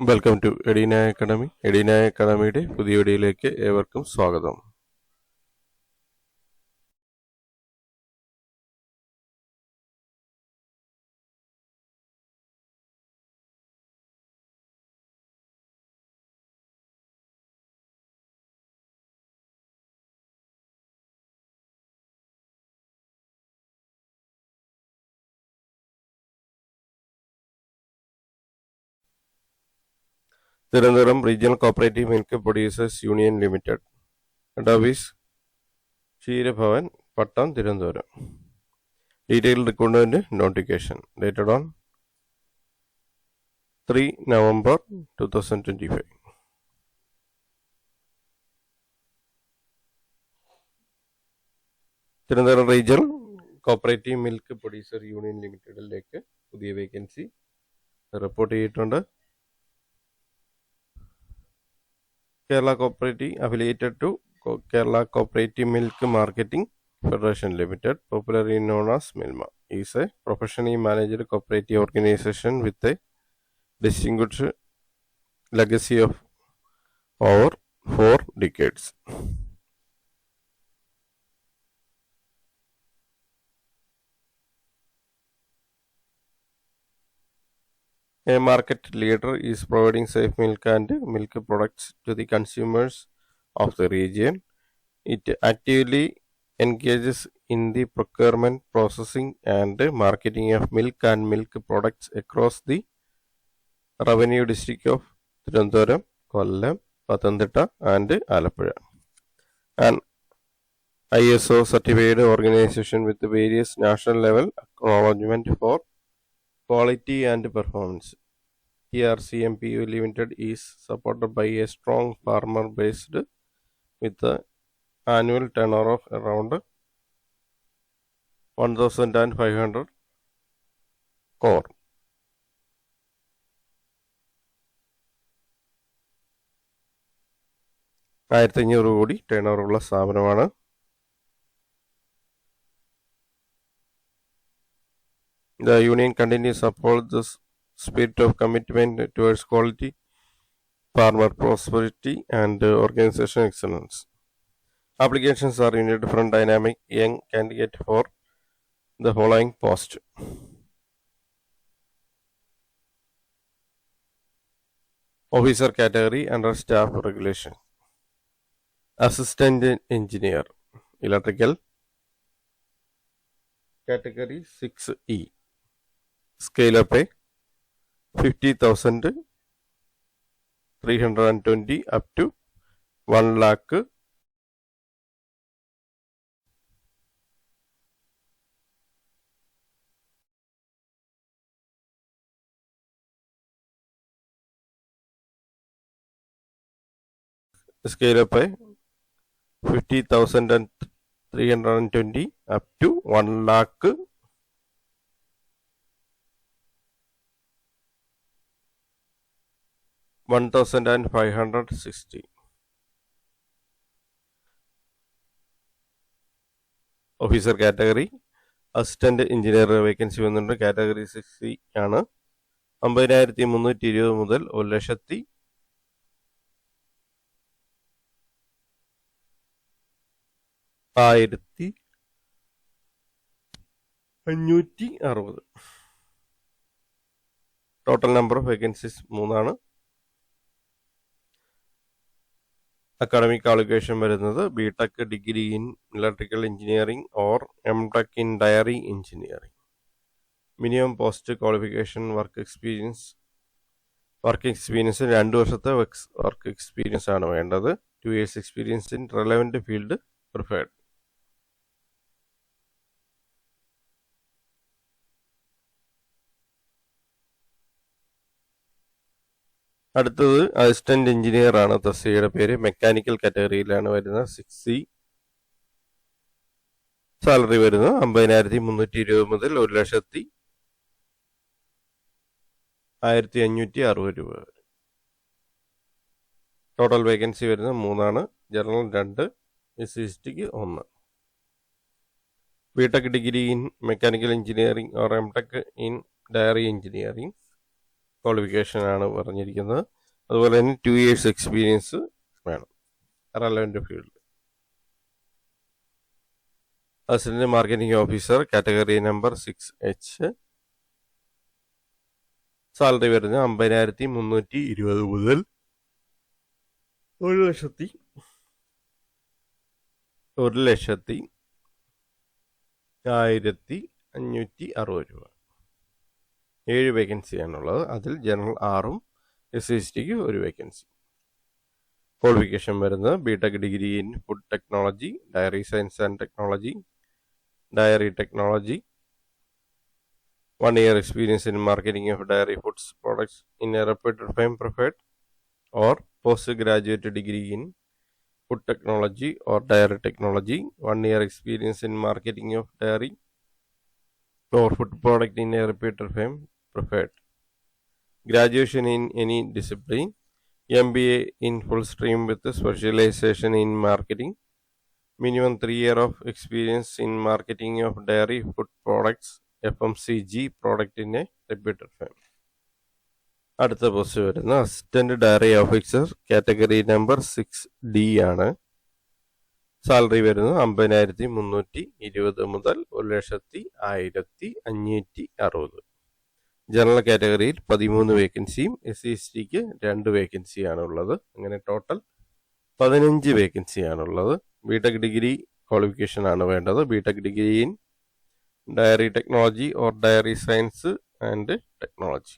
Welcome to Edina academy. Edina അക്കാഡമിയുടെ പുതിയ വീഡിയോയിലേക്ക് ഏവർക്കും സ്വാഗതം. Thiruvananthapuram regional cooperative milk producers union limited, head office Ksheerabhavan, Pattom, Thiruvananthapuram. Detail recruitment notification dated on 3 November 2025. Thiruvananthapuram regional cooperative milk producer union ലിമിറ്റഡിലേക്ക് പുതിയ vacancy report ചെയ്തിട്ടുണ്ട്. Kerala Cooperative affiliated to Kerala Cooperative Milk Marketing Federation Limited, popularly known as Milma, is a professionally managed cooperative organization with a distinguished legacy of over 4 decades. A market leader is providing safe milk and milk products to the consumers of the region. It actively engages in the procurement, processing and marketing of milk and milk products across the revenue district of Tirunelveli, Kollam, Pathanamthitta and Alappuzha. An ISO certified organization with various national level acknowledgement for quality and performance. TRCMPU Limited is supported by a strong farmer based with the annual turnover of around 1,500 crore. കോടി turn over ഉള്ള സ്ഥാപനമാണ്. The union continues to uphold the spirit of commitment towards quality, farmer prosperity and organization excellence. Applications are needed from dynamic young candidate for the following post. Officer category under staff regulation. Assistant engineer, electrical, category 6E. Scale up pay 50,320 up to 1 lakh. Scale up pay 50,320 up to 1 lakh. 1,560. Officer category assistant engineer vacancy വന്നിട്ടുണ്ട്. Category 6C ആണ്. 50,320 മുതൽ 1,01,560. Total number of vacancies 3 ആണ്. Academic qualification വരുന്നത് BTech degree in electrical engineering or MTech in dairy engineering. Minimum post qualification work experience 2 വർഷത്തെ work experience ആണ് വേണ്ടത്. 2 years experience in relevant field preferred. അടുത്തത് assistant engineer ആണ് തസ്തികയുടെ പേര്. Mechanical കാറ്റഗറിയിലാണ് വരുന്നത്. 6C. സാലറി വരുന്നത് 50,320 മുതൽ 1,01,560 രൂപ വരെ. ടോട്ടൽ വേക്കൻസി വരുന്നത് 3 ആണ്. ജനറൽ 2, SC/STക്ക് 1. B Tech degree in mechanical engineering or MTech in dairy engineering ക്വാളിഫിക്കേഷനാണ് പറഞ്ഞിരിക്കുന്നത്. അതുപോലെ തന്നെ 2 years എക്സ്പീരിയൻസ് വേണം relevant field. Assistant marketing officer category number 6H. Salary വരുന്നത് 50,320 മുതൽ 1,01,560 രൂപ. 7 വേക്കൻസിയാണുള്ളത്. അതിൽ ജനറൽ 6ഉം SC/STക്ക് 1 വേക്കൻസി. ക്വാളിഫിക്കേഷൻ വരുന്നത് BTech degree in food technology, dairy science and technology, dairy technology, 1 year experience in marketing of dairy foods products in a reputed firm preferred, or postgraduate degree in food technology or dairy technology, 1 year experience in marketing of dairy or food product in a reputed firm preferred, graduation in any discipline, MBA in full stream with specialization in marketing, minimum 3 year of experience in marketing of dairy food products FMCG product in a reputed firm. അടുത്ത post വരുന്ന assistant diary officer category number 6D ആണ്. Salary വരുന്നത് 50,320 മുതൽ 1,01,560. General കാറ്റഗറിയിൽ 13 വേക്കൻസിയും SC/STക്ക് 2 വേക്കൻസിയാണ് ഉള്ളത്. അങ്ങനെ total 15 വേക്കൻസിയാണുള്ളത്. ബിടെക് ഡിഗ്രി ക്വാളിഫിക്കേഷൻ ആണ് വേണ്ടത്. BTech degree in dairy technology or dairy science and technology,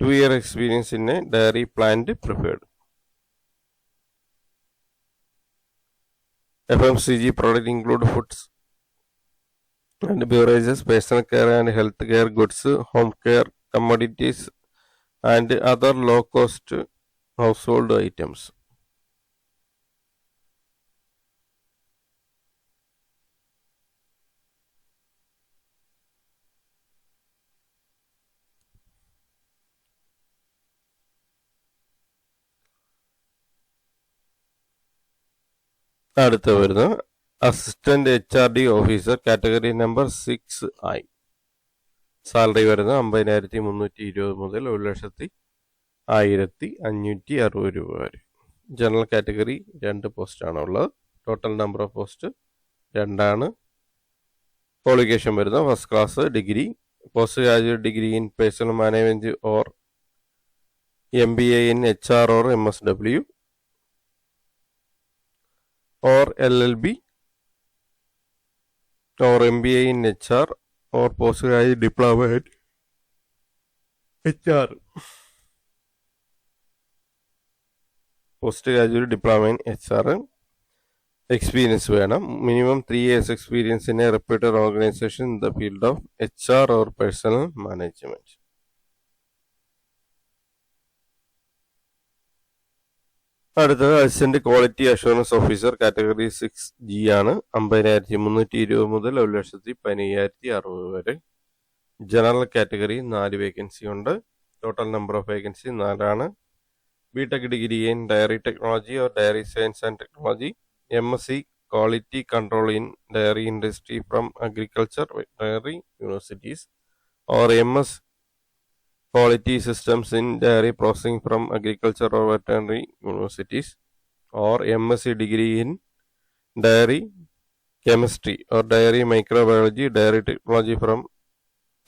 2 year experience in a dairy plant preferred. FMCG product include foods and beverages, personal care and health care goods, home care commodities and other low cost household items. അടുത്ത വരുന്ന assistant HRD officer category number 6I. Salary വരുന്നത് 50,320 മുതൽ 1,01,560 രൂപ വരെ. General category 2 പോസ്റ്റാണ് ഉള്ളത്. Total number of post 2 ആണ്. Qualification വരുന്നത് first class degree, post graduate degree in personnel management or MBA in HR or MSW or LLB or MBA in HR or postgraduate diploma in HR. Postgraduate diploma in HR. Experience വേണം. Minimum 3 years experience in a reputed organization in the field of HR or personal management. അടുത്തത് assistant quality assurance officer category 6G ആണ്. 50,320 മുതൽ 1,15,060 വരെ. General category 4 vacancy ഉണ്ട്. Total number of vacancy 4 ആണ്. BTech degree in dairy technology or dairy science and technology, MSc quality control in dairy industry from agriculture veterinary universities or MS Quality Systems in Dairy Processing from Agriculture or Veterinary Universities, or MSc degree in Dairy Chemistry or Dairy Microbiology, Dairy Technology from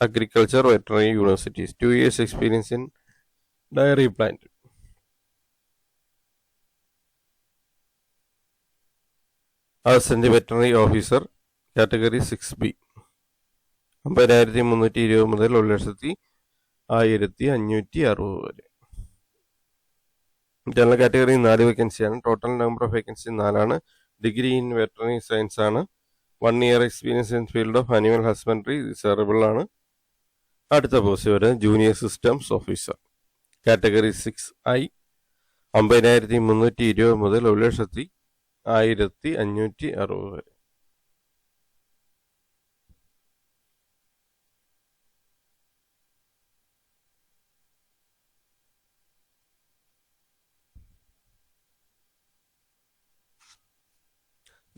Agriculture or Veterinary Universities, 2 years experience in dairy plant. Assistant Veterinary Officer Category 6B, 50,320 മുതൽ 1,05,560 വരെ. General category 4 വേക്കൻസിയാണ്. Total number of vacancy 4 ആണ്. Degree in veterinary science ആണ്. 1 year experience in field of animal husbandry reservable ആണ്. അടുത്ത post വരുന്നത് junior systems officer category 6I, 50,320 മുതൽ 1,05,560 വരെ.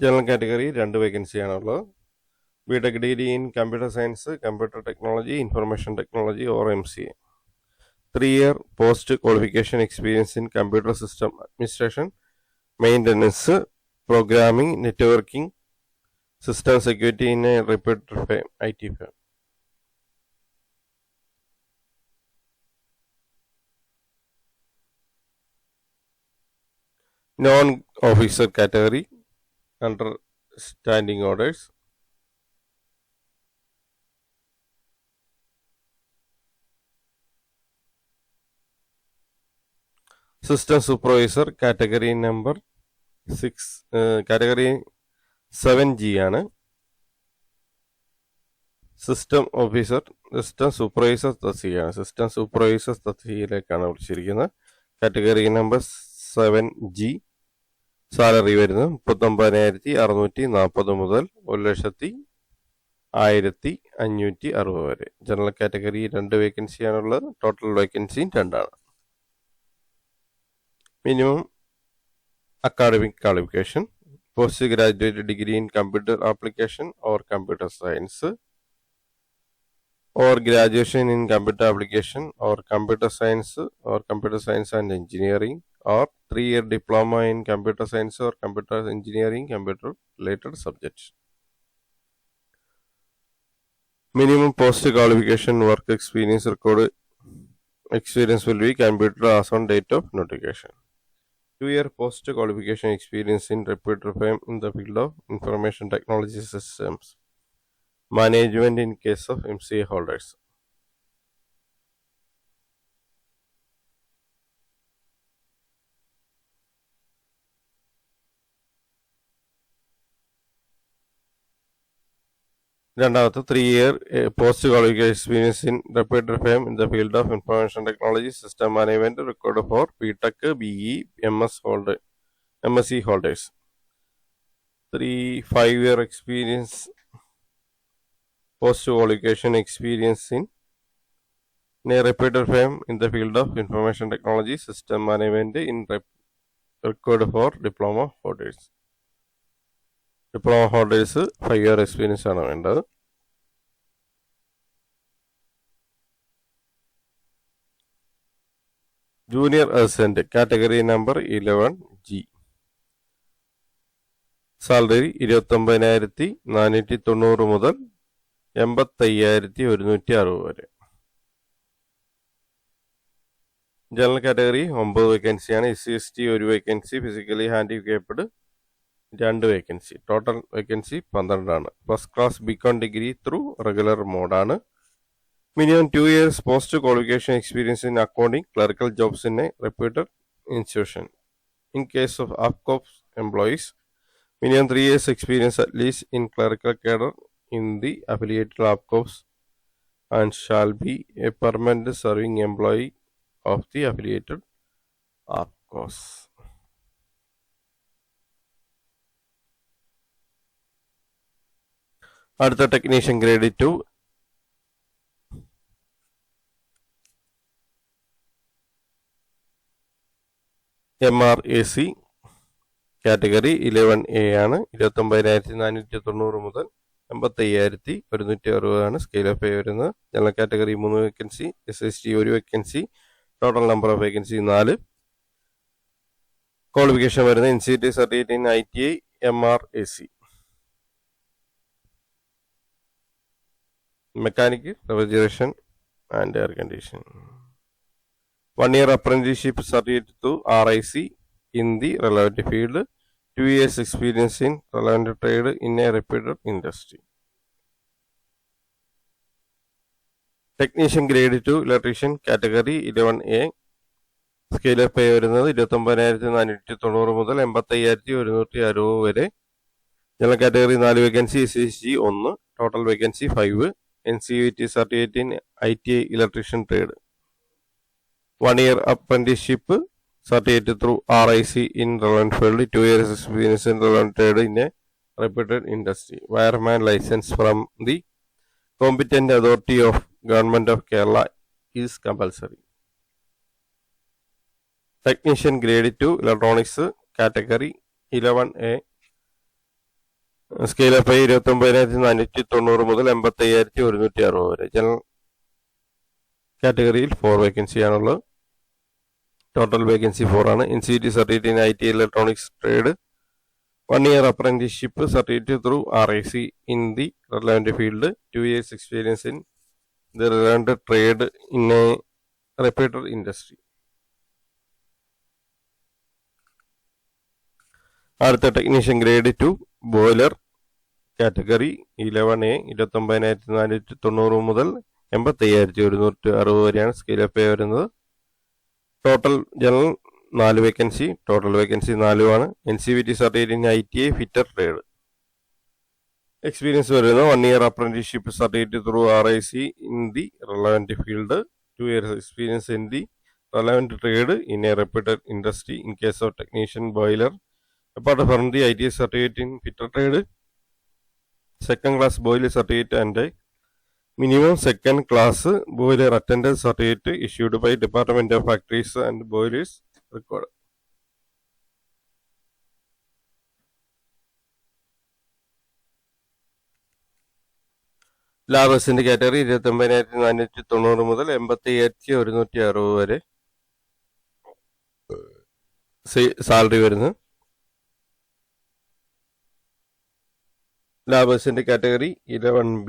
ജനറൽ കാറ്റഗറി 2 വേക്കൻസിയാണുള്ളത്. BTech degree in computer science, computer technology, information technology or MCA. 3-year post-qualification experience in computer system administration, maintenance, programming, networking, system security in a reputed firm, IT firm. Non-officer category under standing orders. System supervisor category number 6, category 7G ആണ്. System officer, system supervisor തസ്തികയാണ്. System supervisor തസ്തികയിലേക്കാണ് വിളിച്ചിരിക്കുന്നത്. Category number 7G. Salary വരുന്നത് 39,640 മുതൽ 1,01,560 വരെ. General category 2 വേക്കൻസിയാണുള്ളത്. Total vacancy 2 ആണ്. Minimum academic qualification: postgraduate degree in computer application or computer science, or graduation in computer application or computer science and engineering, or 3-year diploma in computer science or computer engineering, computer related subjects. Minimum post qualification work experience recorded experience will be computer as on date of notification. 2-year post qualification experience in reputed firm in the field of information technology systems management in case of MCA holders. രണ്ടാമത്തെ 3-year post qualification experience in reputed firm in the field of information technology system management recorded for BTech, BE, MSc holders. 5-year experience post qualification experience in a reputed firm in the field of information technology system management in recorded for diploma holders. Diploma holders 5-year experience ആണ് വേണ്ടത്. Junior assistant category number 11G. Salary 29,490 മുതൽ 85,160 വരെ. General category 9 വേക്കൻസിയാണ്. SC/ST 1 വേക്കൻസി, physically handicapped 2 വേക്കൻസി. Total vacancy 12 ആണ്. First class B Com degree through regular മോഡാണ്. Minimum 2 years post qualification experience in accounting, clerical jobs in a reputed institution. In case of APCOPS employees, minimum 3 years experience at least in clerical cadre in the affiliated APCOPS and shall be a permanent serving employee of the affiliated APCOPS. അടുത്ത technician grade 2. MRAC category 11A ആണ്. 29,490 മുതൽ 85,160 ആണ് scale of pay വരുന്നത്. General category 3 vacancy, SC/ST 1 വേക്കൻസി. Total number of vacancy 4. Qualification വരുന്നത് NCT certificate in ITI MRAC. Mechanic, refrigeration and air condition. 1 year apprenticeship certificate to RIC in the relevant field. 2 years experience in relevant trade in a reputed industry. Technician grade 2 electrician category 11A. Scale of pay വരുന്നത് 29,490 മുതൽ 85,160 വരെ. General category 4 vacancy, SC/ST 1. Total vacancy 5. NCVT certificate in ITI electrician trade. 1 year apprenticeship certificate through RIC in relevant field. 2 years experience in relevant trade in a reputed industry. Wireman license from the competent authority of Government of Kerala is compulsory. Technician grade 2 electronics category 11A. Scale of പേ 29,490 മുതൽ 85,160 വരെ. കാറ്റഗറിയിൽ 4 വേക്കൻസിയാണുള്ളത്. Total vacancy 4 ആണ്. NCVT certificate in IT electronics trade, 1 year apprenticeship certificate through RIC in the relevant field, 2 years experience in the relevant trade in a reputed industry. അടുത്ത technician grade 2 boiler category 11A 29,490 മുതൽ 85,160 വരെയാണ് scale of pay വരുന്നത്. Total general 4 vacancy, total vacancy 4 NCVT certificate in ITI fitter trade. Experience വരുന്നത് 1 year apprenticeship certificate through RIC in the relevant field, 2 years experience in the relevant trade in a reputed industry in case of technician boiler. Apart from the ITI certificate in fitter trade, second class boiler certificate and a minimum second class boiler attendance certificate issued by Department of Factories and Boilers required. ലാബേഴ്സിന്റെ category 29,490 മുതൽ 85,160 വരെ salary വരുന്നത്. ലാബേഴ്സിന്റെ category 11B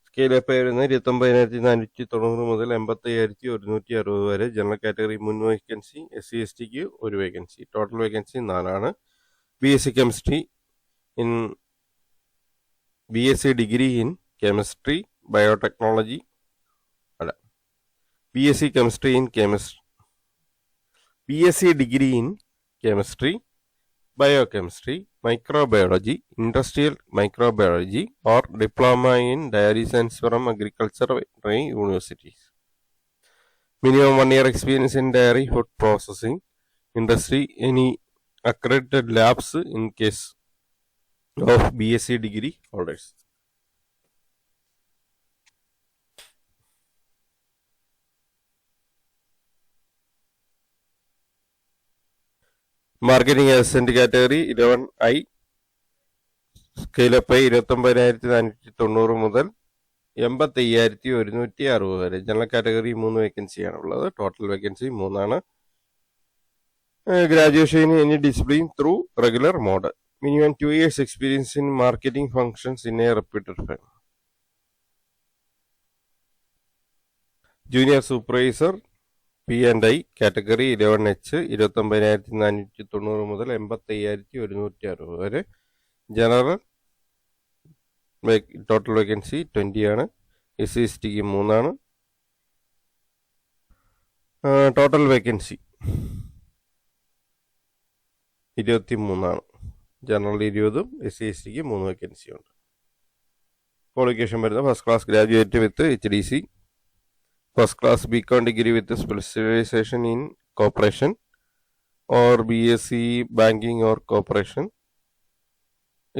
scale of pay വരുന്നത് 29,490 മുതൽ 85,160 വരെ. General category 3 വേക്കൻസി, SC/STക്ക് 1 വേക്കൻസി. ടോട്ടൽ വേക്കൻസി 4 ആണ്. BSc chemistry in BSc degree in chemistry biotechnology അല്ല BSc chemistry in BSc degree in chemistry biochemistry microbiology, industrial microbiology or diploma in dairy science from agricultural universities. Minimum 1 year experience in dairy food processing industry, any accredited labs in case of BSc degree holders. Marketing assistant category 11I scale of പേ 29,490 മുതൽ 85,160 വരെ. General category 3 വേക്കൻസിയാണ് ഉള്ളത്. Total vacancy 3 ആണ്. Graduation in discipline through regular mode. Minimum 2 years experience in marketing functions in a reputed firm. Junior supervisor P&I category 11H 29,490 മുതൽ 85,160 വരെ. General total vacancy 20 ആണ്. SC/STക്ക് 3 ആണ്. Total vacancy 23 ആണ്. ജനറൽ 20, SC/STക്ക് 3 വേക്കൻസി ഉണ്ട്. Qualification വരുന്നത് first class graduate with HDC, first class BCom degree with specialization in corporation or BSc banking or corporation.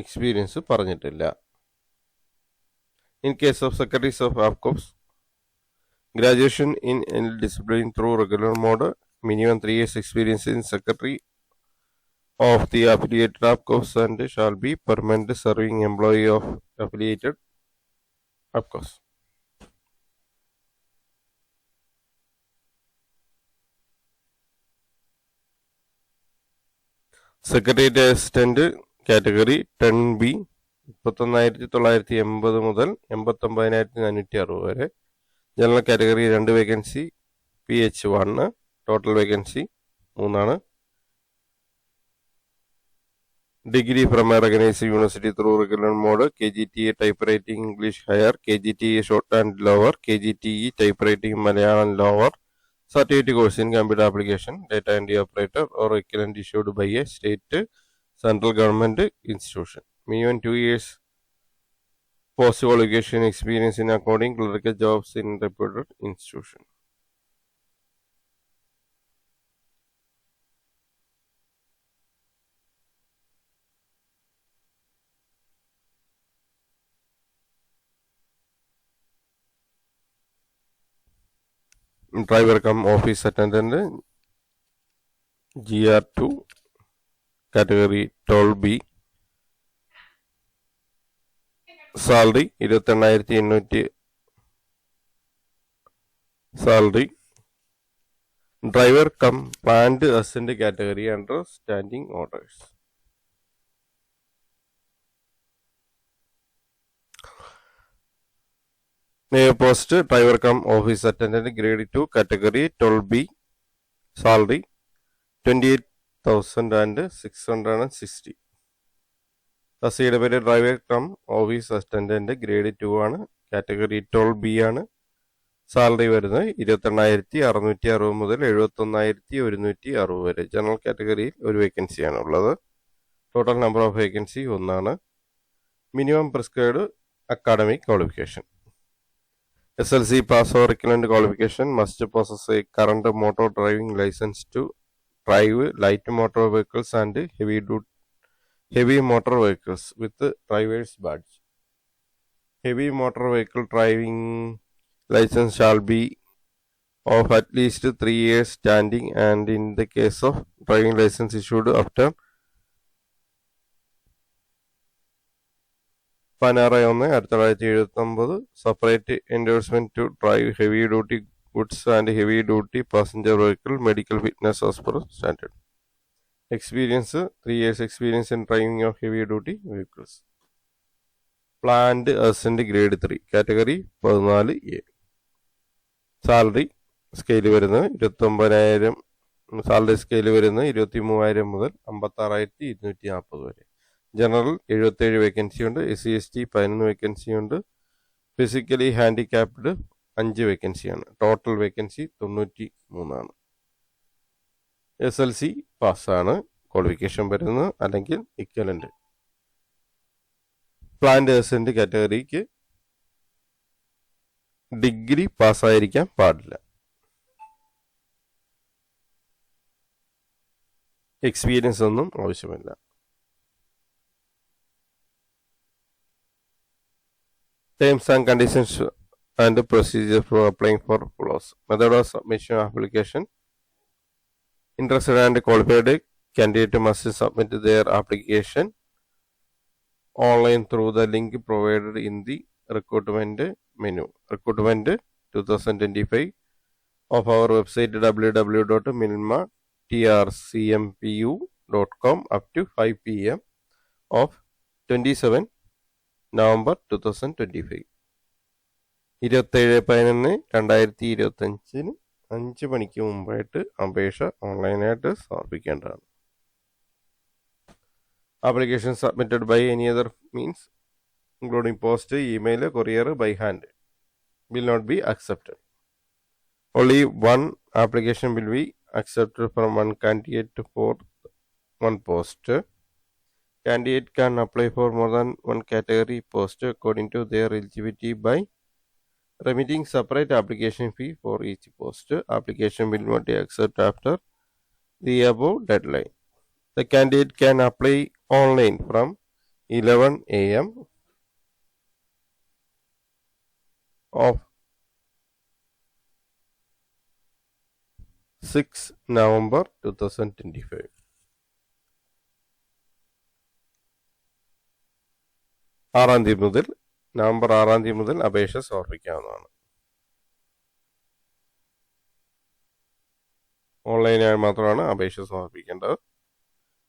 Experience പറഞ്ഞിട്ടില്ല. In case of secretaries of AFCOs, graduation in any discipline through regular mode, minimum 3 years experience in secretary of the affiliated AFCOs and shall be permanent serving employee of affiliated AFCOs. Secretariat assistant category 10B 39,980 മുതൽ 89,460 വരെ. General category 2 vacancy, PH1. Total vacancy 3 ആണ്. Degree from a recognised university through regular mode, KGTE typewriting English higher, KGTE short and lower, KGTE typewriting Malayalam lower. Certificate course in computer application, data entry operator or equivalent issued by a state central government institution. Minimum 2 years post qualification experience in accounting clerical jobs in reputed institution. Driver come office attendant GR2 category 12B salary 28,800 salary, driver come planned ascent category under standing orders. Name post driver come office attendant grade 2 category 12B, salary 28,660. Succeeded driver come office attendant grade 2 ആണ് category 12B ആണ്. Salary വരുന്നത് 28,660 മുതൽ 71,160 വരെ. General കാറ്റഗറിയിൽ ഒരു വേക്കൻസിയാണ് ഉള്ളത്. Total number of vacancy 1 ആണ്. Minimum prescribed academic qualification SLC pass or equivalent qualification, must possess a current motor driving license to drive light motor vehicles and heavy motor vehicles with driver's badge. Heavy motor vehicle driving license shall be of at least 3 years standing, and in the case of driving license issued after 16/1/1979, separate endorsement to drive heavy duty goods and heavy duty passenger vehicle, medical fitness as per standard. Experience 3 years experience in driving of heavy duty vehicles. Planned ascent grade 3 category 14A. Salary scale വരുന്നത് 29,000. Salary scale വരുന്നത് 23,000 മുതൽ 56,240 വരെ. General 77 vacancy ഉണ്ട്. SC/ST 11 vacancy ഉണ്ട്. Physically handicapped 5 വേക്കൻസിയാണ്. Total vacancy 93 ആണ്. SLC പാസ്സാണ് qualification വരുന്നത്, അല്ലെങ്കിൽ ഇക്വലന്റ്. പ്ലാന്റ് അസെന്റ് കാറ്റഗറിക്ക് ഡിഗ്രി പാസ്സായിരിക്കാൻ പാടില്ല. എക്സ്പീരിയൻസ് ഒന്നും ആവശ്യമില്ല. Terms and conditions and procedure for applying for PLOS. Method of submission of application. Interested and qualified candidate must submit their application online through the link provided in the recruitment menu. Recruitment 2025 of our website www.milma.trcmpu.com up to 5 p.m. of 27 November 2025. 27/11/2025 5 മണിക്ക് മുമ്പായിട്ട് അപേക്ഷ ഓൺലൈനായിട്ട് സമർപ്പിക്കേണ്ടതാണ്. Application submitted by any other means including post, email, courier, by hand will not be accepted. Only one application will be accepted from one candidate for one post. Candidate can apply for more than one category post according to their eligibility by remitting separate application fee for each post. Application will not be accepted after the above deadline. The candidate can apply online from 11 a.m. of 6 November 2025. November 6 മുതൽ അപേക്ഷ സമർപ്പിക്കാവുന്നതാണ്. ഓൺലൈനായി മാത്രമാണ് അപേക്ഷ സമർപ്പിക്കേണ്ടത്.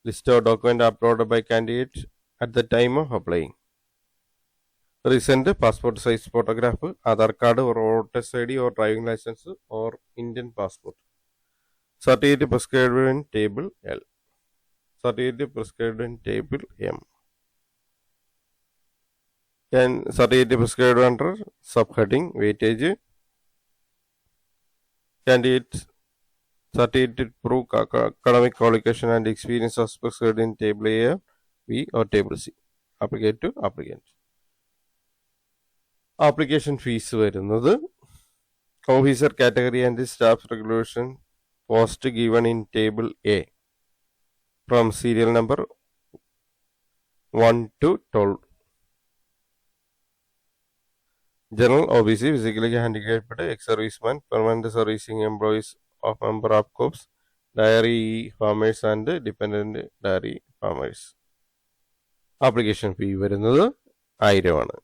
List of document upload by candidate at the time of applying. Recent passport size photograph, Aadhaar card or voters ID or driving license or Indian passport. Certificate prescribed in table L. Certificate prescribed in table M. Certificate prescribed under subheading weightage. Candidate certificate proof academic qualification and experience as prescribed in table A, B or table C. Applicant to applicant. Application fees വരുന്നത് officer category and staff regulation post given in table A from serial number 1 to 12. General OBC, physically handicapped, ex-serviceman, permanent servicing employees of member of corps, dairy farmers and dependent dairy farmers. Application fee വരുന്നത് 1000 ആണ്.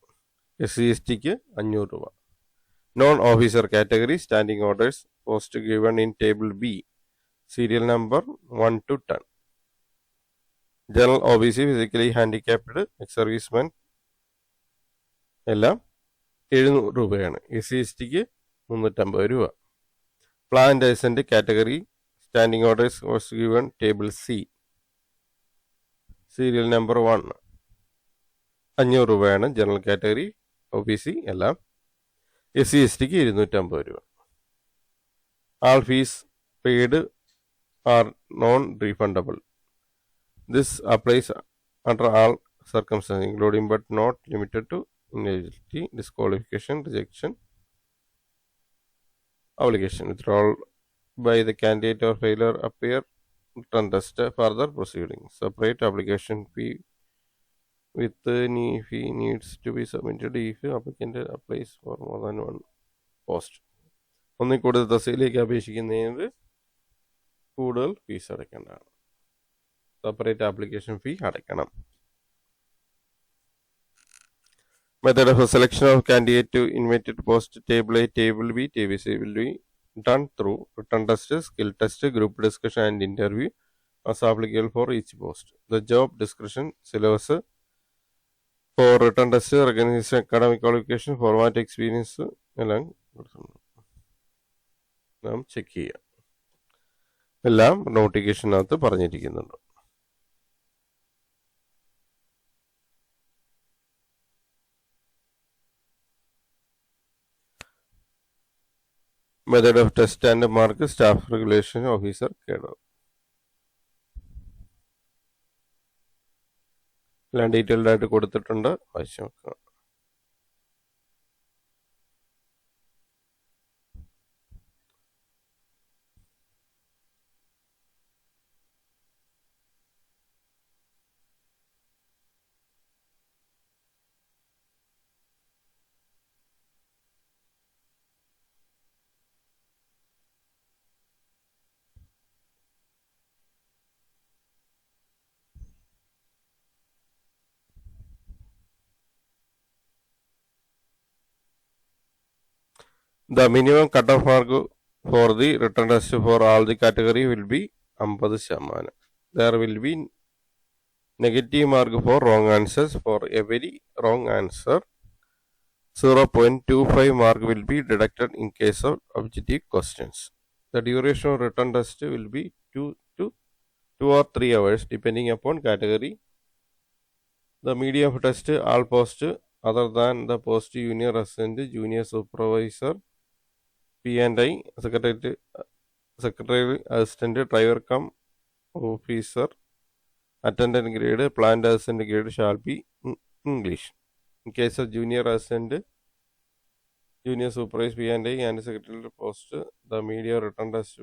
SC/STക്ക് 500 രൂപ. Non-officer category standing orders post given in table B, serial number 1 to 10. General OBC physically handicapped ex-servicemen എല്ലാം 700 രൂപയാണ്. SC/STക്ക് 350 രൂപ. Planned ascent category standing orders was given table C, serial number 1, 500 രൂപയാണ്. General category OBC എല്ലാം. SC/STക്ക് 250 രൂപ. All fees paid are non-refundable. This applies under all circumstances, including but not limited to ineligibility, disqualification, rejection, obligation, withdrawal by the candidate or failure appear return test, further proceedings. Separate application fee with fee needs to be submitted if applicant applies for more than one post. ഒന്നിൽ കൂടുതൽ തസ്തികയിലേക്ക് അപേക്ഷിക്കുന്നതിന് കൂടുതൽ fees അടയ്ക്കേണ്ടതാണ്. Separate application fee അടയ്ക്കണം. Method of selection of candidate to invited post table A, table B, table C will be done through written test, skill test, group discussion and interview as applicable for each post. The job description, syllabus for written test, recognition, academic qualification, format, experience എല്ലാം നാം check ചെയ്യുക. എല്ലാം നോട്ടിഫിക്കേഷനകത്ത് പറഞ്ഞിരിക്കുന്നുണ്ട്. Method of test and mark, staff regulation officer cadre. എല്ലാം detailed ആയിട്ട് കൊടുത്തിട്ടുണ്ട്, വായിച്ചു നോക്കുക. The minimum cutoff mark for the written test for all the category will be 50%. There will be negative mark for wrong answers. For every wrong answer, 0.25 mark will be deducted in case of objective questions. The duration of written test will be 2 or 3 hours depending upon category. The medium of test, all posts other than the post junior assistant, junior supervisor, P&I, secretary assistant, driver cum officer, attendant grade, planned assistant grade shall be English. In case of junior assistant, junior supervisor, P&I and secretary post, the media written test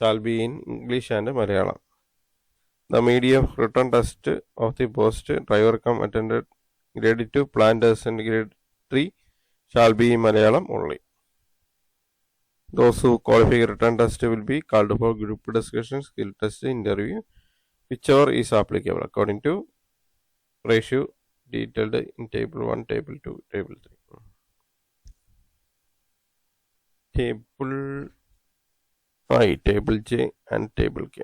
shall be in English and Malayalam. The medium written test of the post driver cum attendant grade 2, planned assistant grade 3 shall be in Malayalam only. Those who qualify written test will be called for group discussion, skill test, interview, whichever is applicable according to ratio detailed in table 1, table 2, table 3. Table I, table J and table K.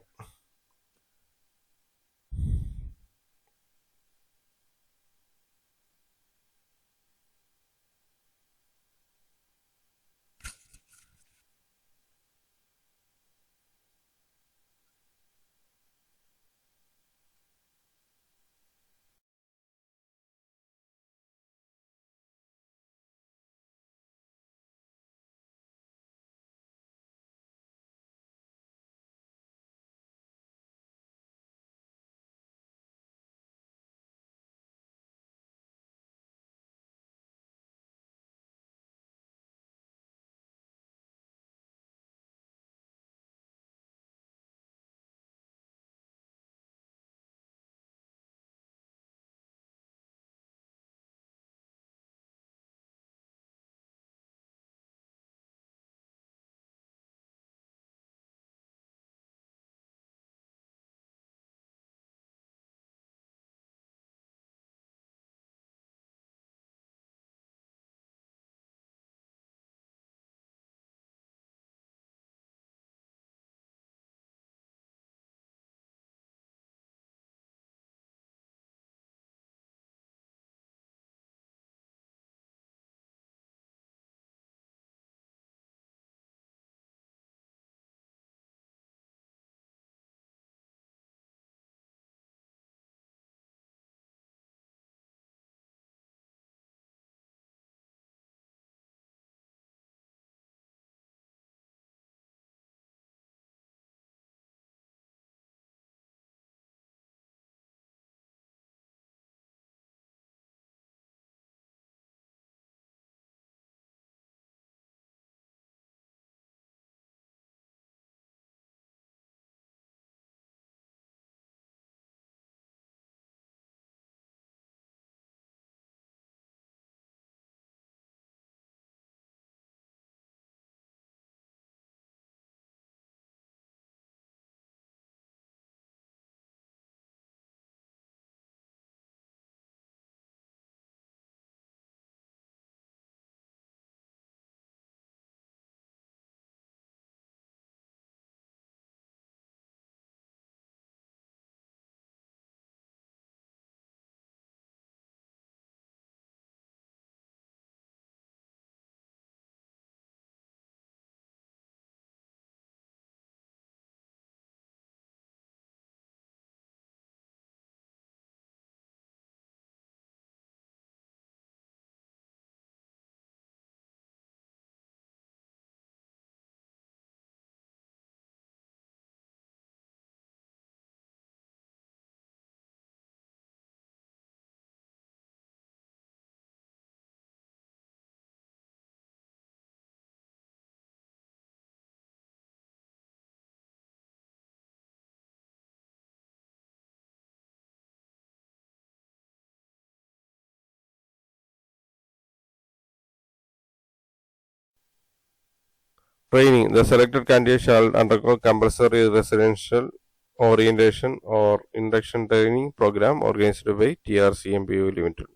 Training. The selected candidate shall undergo compulsory residential orientation or induction training program organized by TRCMPU Limited.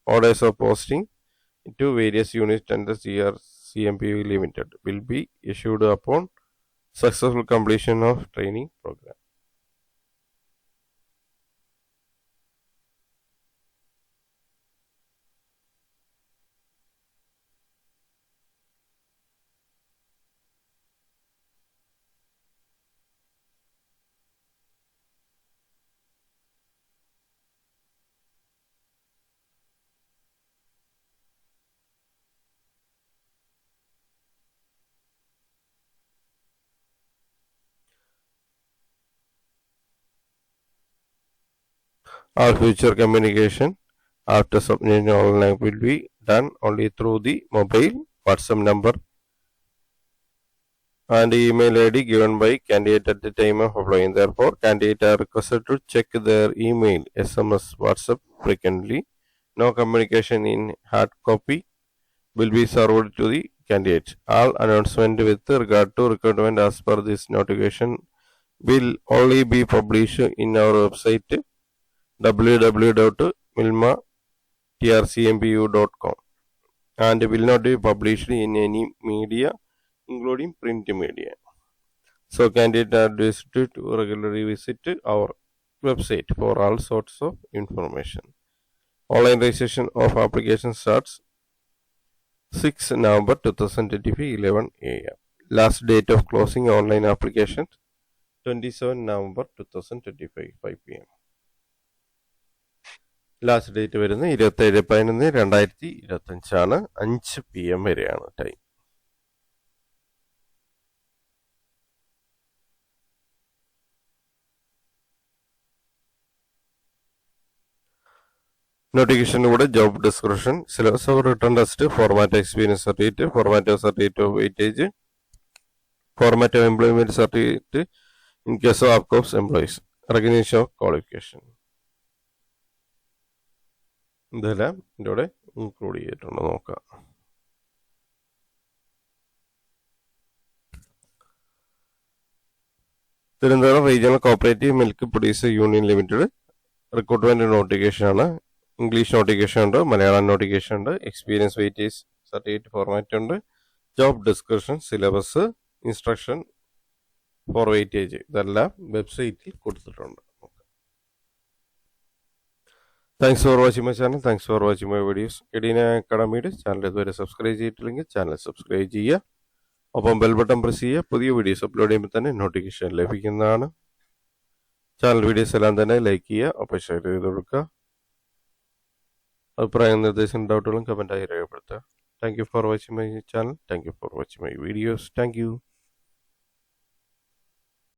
Orders of posting to various units under TRCMPU Limited will be issued upon successful completion of training program. Our future communication after submitting online will be done only through the mobile WhatsApp number and email ID given by candidate at the time of applying. Therefore, candidates are requested to check their email, SMS, WhatsApp frequently. No communication in hard copy will be served to the candidate. All announcement with regard to recruitment as per this notification will only be published in our website www.milma.trcmpu.com and will not be published in any media including print media. So candidates are advised to regularly visit our website for all sorts of information. Online registration of application starts 6 November 2025 11 a.m. Last date of closing online applications 27 November 2025 5 p.m. Last date വരുന്നത് 27/11/2025 5 PM വരെയാണ് time. നോട്ടിഫിക്കേഷനിലൂടെ job description, syllabus of written test, format experience certificate, format of certificate of weightage, format of employment certificate in case of APCOPS employees, recognition of qualification, ഇതെല്ലാം ഇതിൻ്റെ കൂടെ include ചെയ്തിട്ടുണ്ട്. നോക്കാം. Thiruvananthapuram regional cooperative milk producer union limited recruitment notification ആണ്. English notification ഉണ്ട്, Malayalam notification ഉണ്ട്, experience weightage certificate format ഉണ്ട്, job description, syllabus, instruction four weightage ഇതെല്ലാം വെബ്സൈറ്റിൽ കൊടുത്തിട്ടുണ്ട്. Thanks for watching my channel, thanks for watching my videos. Edina അക്കാഡമിയുടെ channel ഇതുവരെ subscribe ചെയ്തിട്ടില്ലെങ്കിൽ ചാനൽ സബ്സ്ക്രൈബ് ചെയ്യുക, ഒപ്പം ബെൽ ബട്ടൺ പ്രസ് ചെയ്യുക. പുതിയ വീഡിയോസ് അപ്ലോഡ് ചെയ്യുമ്പോൾ തന്നെ നോട്ടിഫിക്കേഷൻ ലഭിക്കുന്നതാണ്. ചാനൽ വീഡിയോസ് എല്ലാം തന്നെ ലൈക്ക് ചെയ്യുക, ഒപ്പം ഷെയർ ചെയ്ത് കൊടുക്കുക. അഭിപ്രായം, നിർദ്ദേശം, ഡൗട്ടുകളും കമൻറ്റായി രേഖപ്പെടുത്തുക. Thank you for watching my channel, thank you for watching my videos. Thank you.